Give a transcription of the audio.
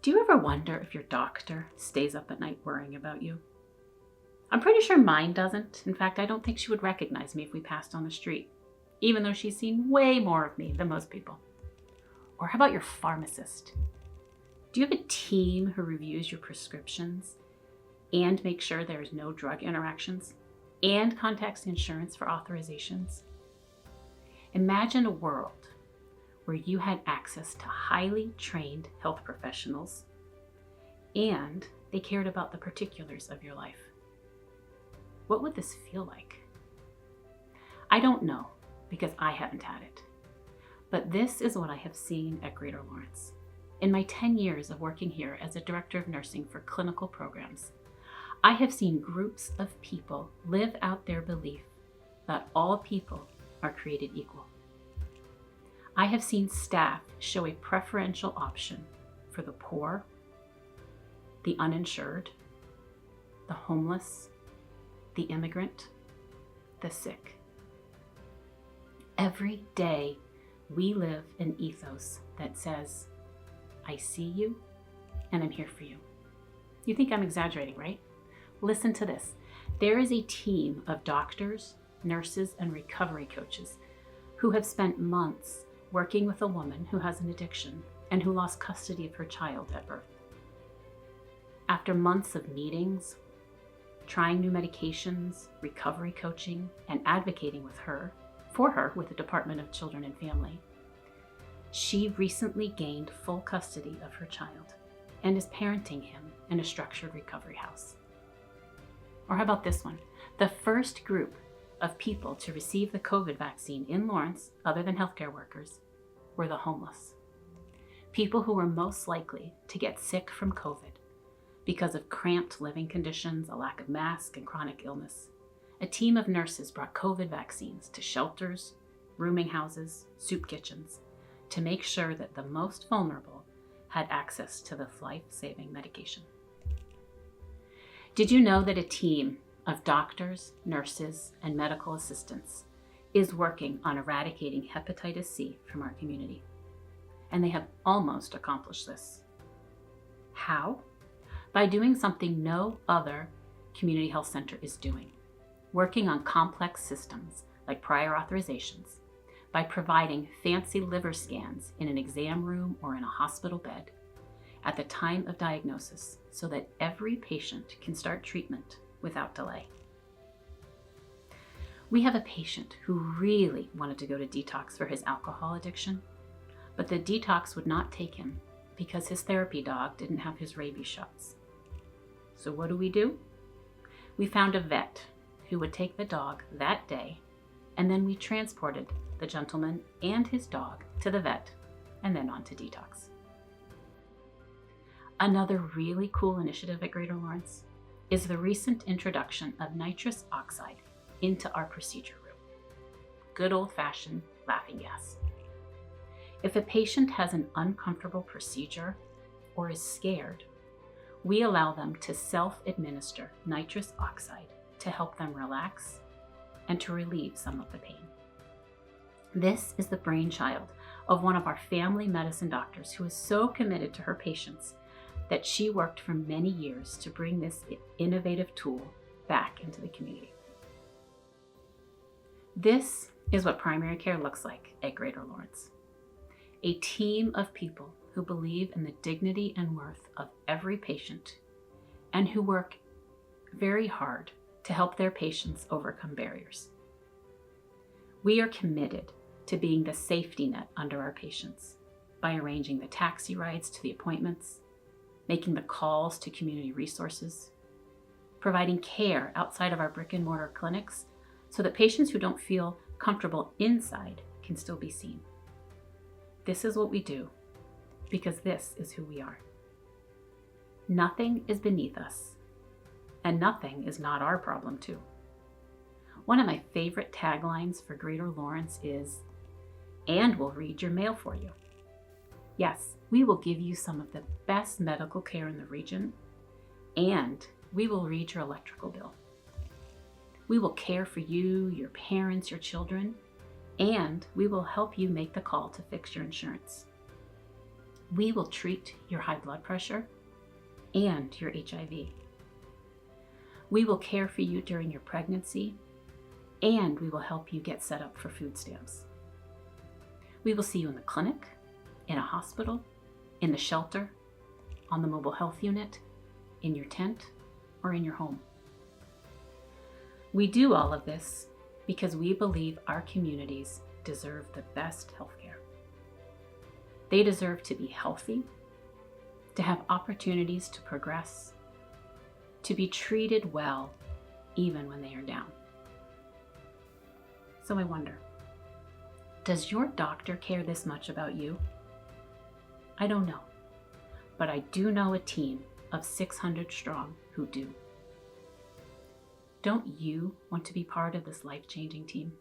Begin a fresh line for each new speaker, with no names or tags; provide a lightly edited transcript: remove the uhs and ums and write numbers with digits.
Do you ever wonder if your doctor stays up at night worrying about you? I'm pretty sure mine doesn't. In fact, I don't think she would recognize me if we passed on the street, even though she's seen way more of me than most people. Or how about your pharmacist? Do you have a team who reviews your prescriptions and makes sure there's no drug interactions and contacts insurance for authorizations? Imagine a world where you had access to highly trained health professionals and they cared about the particulars of your life. What would this feel like? I don't know because I haven't had it, but this is what I have seen at Greater Lawrence. In my 10 years of working here as a director of nursing for clinical programs, I have seen groups of people live out their belief that all people are created equal. I have seen staff show a preferential option for the poor, the uninsured, the homeless, the immigrant, the sick. Every day we live an ethos that says, I see you and I'm here for you. You think I'm exaggerating, right? Listen to this. There is a team of doctors, nurses, and recovery coaches who have spent months working with a woman who has an addiction and who lost custody of her child at birth. After months of meetings, trying new medications, recovery coaching, and advocating for her with the Department of Children and Family, she recently gained full custody of her child and is parenting him in a structured recovery house. Or how about this one? The first group of people to receive the COVID vaccine in Lawrence, other than healthcare workers, were the homeless. People who were most likely to get sick from COVID because of cramped living conditions, a lack of masks, and chronic illness. A team of nurses brought COVID vaccines to shelters, rooming houses, soup kitchens, to make sure that the most vulnerable had access to the life-saving medication. Did you know that a team of doctors, nurses, and medical assistants is working on eradicating hepatitis C from our community? And they have almost accomplished this. How? By doing something no other community health center is doing, working on complex systems like prior authorizations, by providing fancy liver scans in an exam room or in a hospital bed at the time of diagnosis so that every patient can start treatment without delay. We have a patient who really wanted to go to detox for his alcohol addiction, but the detox would not take him because his therapy dog didn't have his rabies shots. So what do? We found a vet who would take the dog that day, and then we transported the gentleman and his dog to the vet and then on to detox. Another really cool initiative at Greater Lawrence is the recent introduction of nitrous oxide into our procedure room. Good old-fashioned laughing gas. If a patient has an uncomfortable procedure or is scared, we allow them to self-administer nitrous oxide to help them relax and to relieve some of the pain. This is the brainchild of one of our family medicine doctors who is so committed to her patients that she worked for many years to bring this innovative tool back into the community. This is what primary care looks like at Greater Lawrence. A team of people who believe in the dignity and worth of every patient and who work very hard to help their patients overcome barriers. We are committed to being the safety net under our patients by arranging the taxi rides to the appointments, making the calls to community resources, providing care outside of our brick and mortar clinics so that patients who don't feel comfortable inside can still be seen. This is what we do because this is who we are. Nothing is beneath us, and nothing is not our problem too. One of my favorite taglines for Greater Lawrence is, "And we'll read your mail for you." Yes, we will give you some of the best medical care in the region, and we will read your electrical bill. We will care for you, your parents, your children, and we will help you make the call to fix your insurance. We will treat your high blood pressure and your HIV. We will care for you during your pregnancy, and we will help you get set up for food stamps. We will see you in the clinic, in a hospital, in the shelter, on the mobile health unit, in your tent, or in your home. We do all of this because we believe our communities deserve the best healthcare. They deserve to be healthy, to have opportunities to progress, to be treated well, even when they are down. So I wonder, does your doctor care this much about you? I don't know, but I do know a team of 600 strong who do. Don't you want to be part of this life-changing team?